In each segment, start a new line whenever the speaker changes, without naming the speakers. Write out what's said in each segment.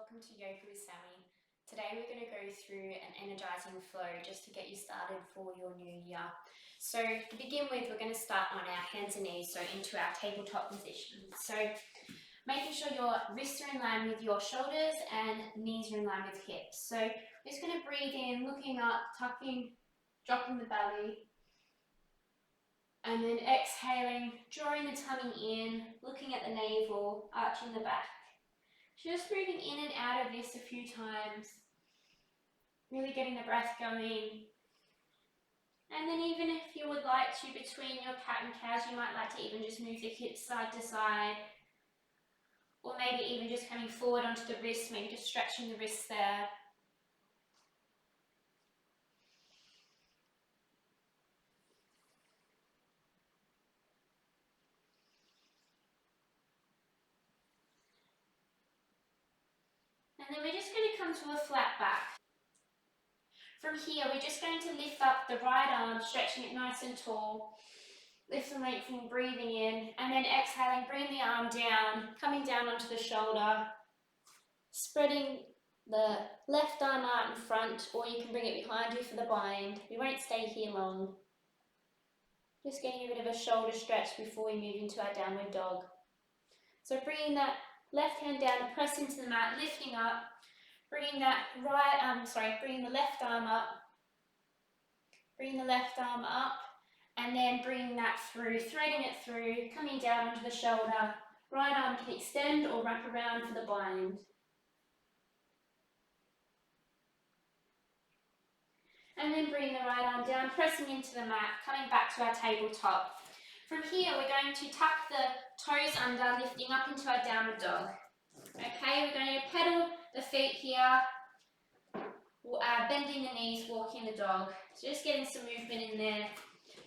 welcome to Yoga with Sammy. Today we're going to go through an energizing flow just to get you started for your new year. So to begin with, we're going to start on our hands and knees, so into our tabletop position. So making sure your wrists are in line with your shoulders and knees are in line with hips. So we're just going to breathe in, looking up, tucking, dropping the belly. And then exhaling, drawing the tummy in, looking at the navel, arching the back. Just breathing in and out of this a few times, really getting the breath going. And then even if you would like to, between your cat and cows, you might like to even just move the hips side to side, or maybe even just coming forward onto the wrists, maybe just stretching the wrists there. And then we're just going to come to a flat back. From here, we're just going to lift up the right arm, stretching it nice and tall. Lift and lengthening, breathing in, and then exhaling, bring the arm down, coming down onto the shoulder, spreading the left arm out in front, or you can bring it behind you for the bind. We won't stay here long. Just getting a bit of a shoulder stretch before we move into our downward dog. So bringing that left hand down and press into the mat, lifting up, bringing that bringing the left arm up, bring the left arm up, and then bringing that through, threading it through, coming down onto the shoulder. Right arm can extend or wrap around for the bind. And then bring the right arm down, pressing into the mat, coming back to our tabletop. From here, we're going to tuck the toes under, lifting up into our downward dog. Okay, we're going to pedal the feet here, bending the knees, walking the dog. So just getting some movement in there.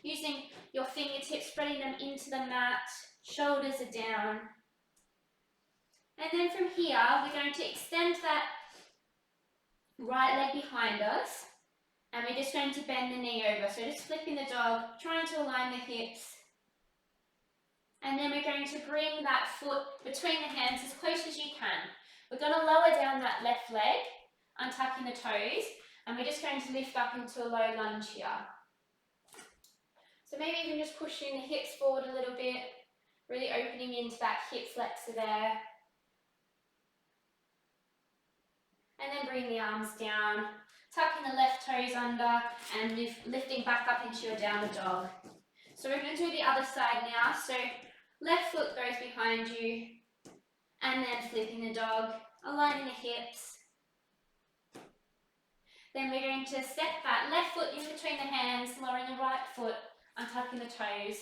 Using your fingertips, spreading them into the mat, shoulders are down. And then from here, we're going to extend that right leg behind us, and we're just going to bend the knee over. So just flipping the dog, trying to align the hips. And then we're going to bring that foot between the hands as close as you can. We're going to lower down that left leg, untucking the toes, and we're just going to lift up into a low lunge here. So maybe even just pushing the hips forward a little bit, really opening into that hip flexor there. And then bring the arms down, tucking the left toes under and lifting back up into your downward dog. So we're going to do the other side now. So left foot goes behind you, and then flipping the dog, aligning the hips. Then we're going to step that left foot in between the hands, lowering the right foot, untucking the toes,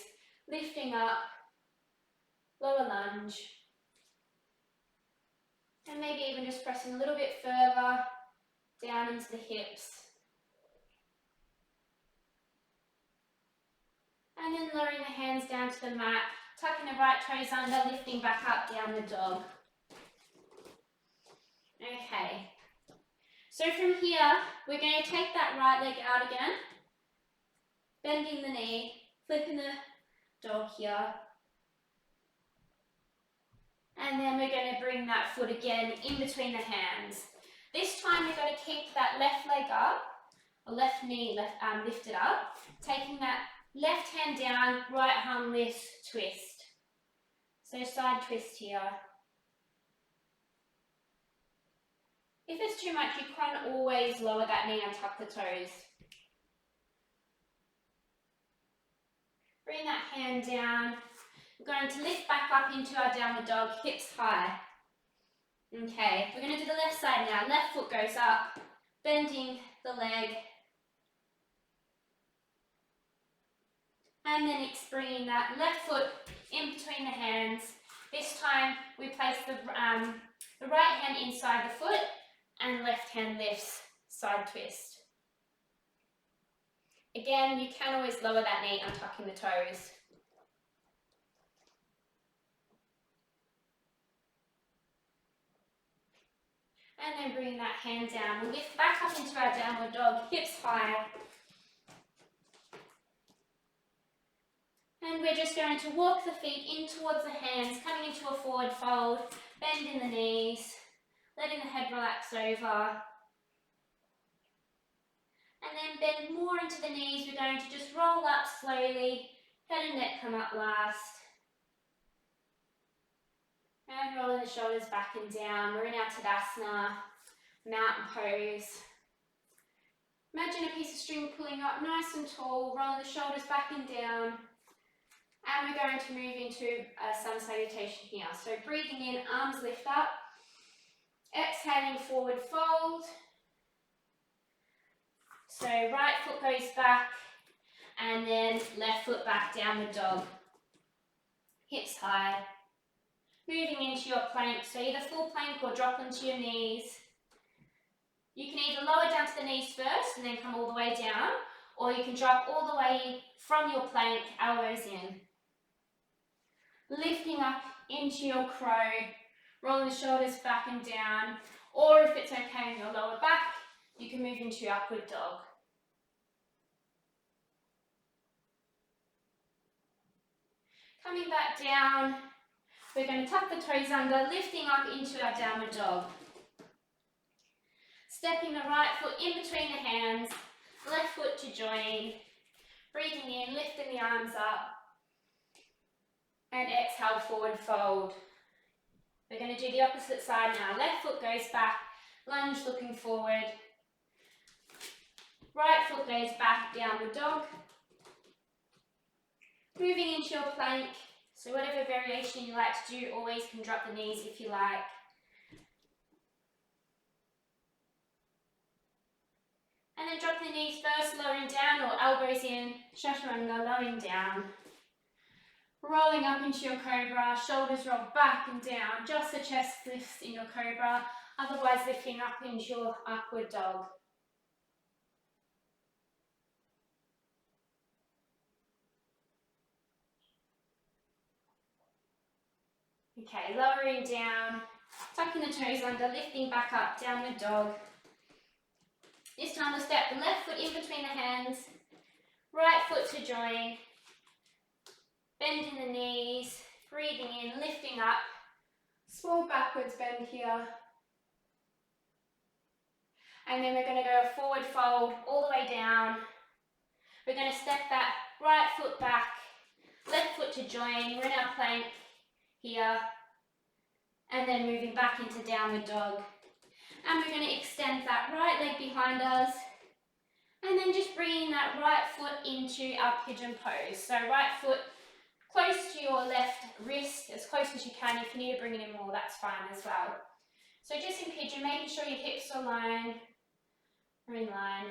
lifting up, lower lunge. And maybe even just pressing a little bit further down into the hips. And then lowering the hands down to the mat, tucking the right toes under, lifting back up, downward dog. Okay. So from here, we're going to take that right leg out again, bending the knee, flipping the dog here. And then we're going to bring that foot again in between the hands. This time we're going to keep that left leg up, or left knee lifted up, taking that left hand down, right arm lifts, twist. So side twist here. If it's too much, you can always lower that knee and tuck the toes. Bring that hand down. We're going to lift back up into our downward dog, hips high. Okay, we're going to do the left side now. Left foot goes up, bending the leg. And then it's bringing that left foot in between the hands. This time we place the right hand inside the foot and left hand lifts, side twist. Again, you can always lower that knee, untucking the toes. And then bring that hand down. We'll lift back up into our downward dog, hips high. And we're just going to walk the feet in towards the hands, coming into a forward fold, bending the knees, letting the head relax over. And then bend more into the knees. We're going to just roll up slowly. Head and neck come up last. And rolling the shoulders back and down. We're in our Tadasana, mountain pose. Imagine a piece of string pulling up nice and tall, rolling the shoulders back and down. And we're going to move into a sun salutation here. So breathing in, arms lift up. Exhaling, forward fold. So right foot goes back and then left foot back, downward dog. Hips high. Moving into your plank, so either full plank or drop onto your knees. You can either lower down to the knees first and then come all the way down, or you can drop all the way from your plank, elbows in. Lifting up into your crow, rolling the shoulders back and down, or if it's okay in your lower back, you can move into your upward dog. Coming back down, we're going to tuck the toes under, lifting up into our downward dog. Stepping the right foot in between the hands, left foot to join. Breathing in, lifting the arms up. And exhale, forward fold. We're going to do the opposite side now. Left foot goes back, lunge looking forward. Right foot goes back, downward dog. Moving into your plank. So whatever variation you like to do, always can drop the knees if you like. And then drop the knees first, lowering down, or elbows in, chaturanga, lowering down. Rolling up into your cobra, shoulders roll back and down, just the chest lifts in your cobra, otherwise lifting up into your upward dog. Okay, lowering down, tucking the toes under, lifting back up, downward dog. This time we'll step the left foot in between the hands, right foot to join, bending the knees, breathing in, lifting up, small backwards bend here. And then we're going to go a forward fold all the way down. We're going to step that right foot back, left foot to join, we're in our plank here. And then moving back into downward dog. And we're going to extend that right leg behind us. And then just bringing that right foot into our pigeon pose. So right foot close to your left wrist, as close as you can. If you need to bring it in more, that's fine as well. So just in pigeon, making sure your hips are in line.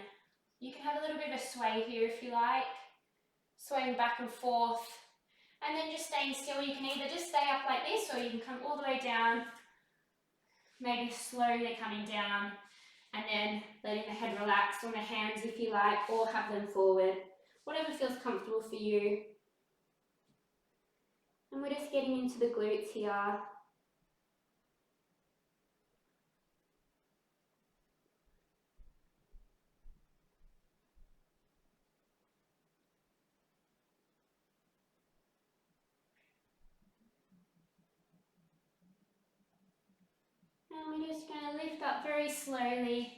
You can have a little bit of a sway here if you like. Swaying back and forth. And then just staying still. You can either just stay up like this, or you can come all the way down. Maybe slowly coming down. And then letting the head relax on the hands if you like, or have them forward. Whatever feels comfortable for you. And we're just getting into the glutes here. And we're just going to lift up very slowly.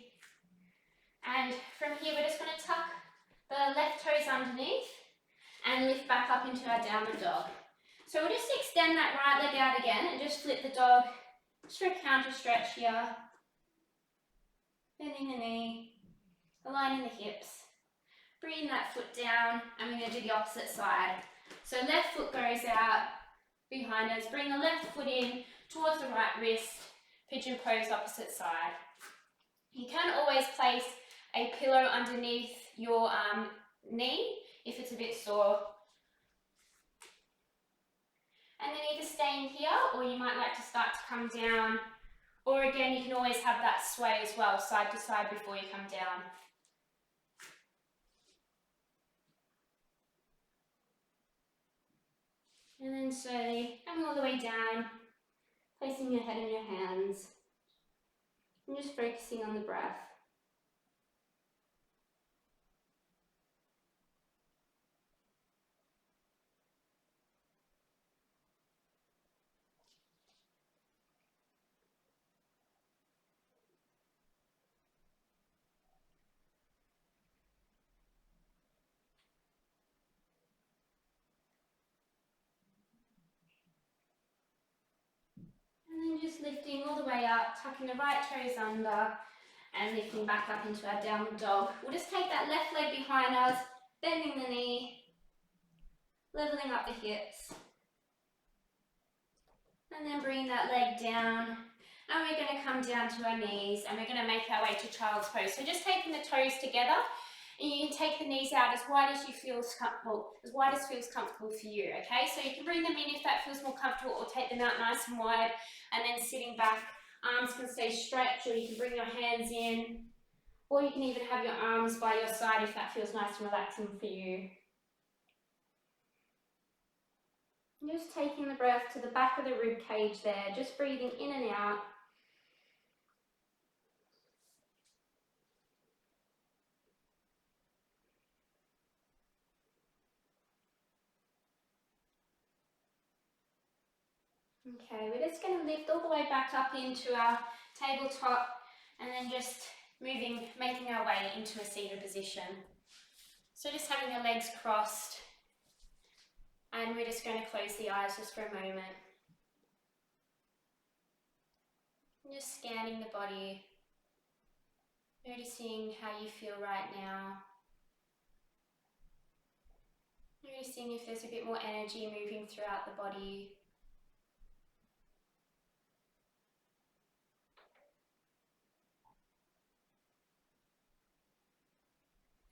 And from here we're just going to tuck the left toes underneath and lift back up into our downward dog. So we'll just extend that right leg out again and just flip the dog, just for a counter stretch here. Bending the knee, aligning the hips. Bringing that foot down, and we're going to do the opposite side. So left foot goes out behind us. Bring the left foot in towards the right wrist. Pigeon pose, opposite side. You can always place a pillow underneath your knee if it's a bit sore. And then either staying here, or you might like to start to come down. Or again, you can always have that sway as well, side to side before you come down. And then slowly coming all the way down, placing your head in your hands, and just focusing on the breath. just lifting all the way up, tucking the right toes under and lifting back up into our downward dog. We'll just take that left leg behind us, bending the knee, leveling up the hips. And then bring that leg down. And we're going to come down to our knees and we're going to make our way to child's pose. So just taking the toes together, and you can take the knees out as wide as you feel comfortable, as wide as feels comfortable for you, okay? So you can bring them in if that feels more comfortable, or take them out nice and wide, and then sitting back, arms can stay stretched, or you can bring your hands in, or you can even have your arms by your side if that feels nice and relaxing for you. Just taking the breath to the back of the rib cage there, just breathing in and out. Okay, we're just going to lift all the way back up into our tabletop and then just making our way into a seated position. So just having the legs crossed, and we're just going to close the eyes just for a moment. And just scanning the body, noticing how you feel right now. Noticing if there's a bit more energy moving throughout the body.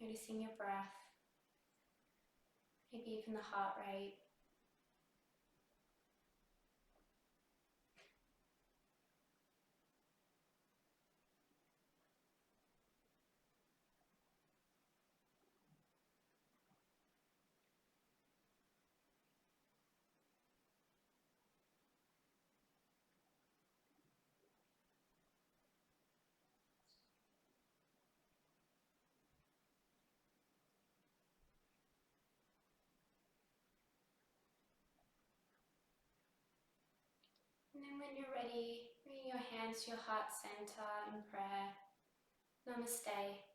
Noticing your breath, maybe even the heart rate. And then when you're ready, bring your hands to your heart center in prayer. Namaste.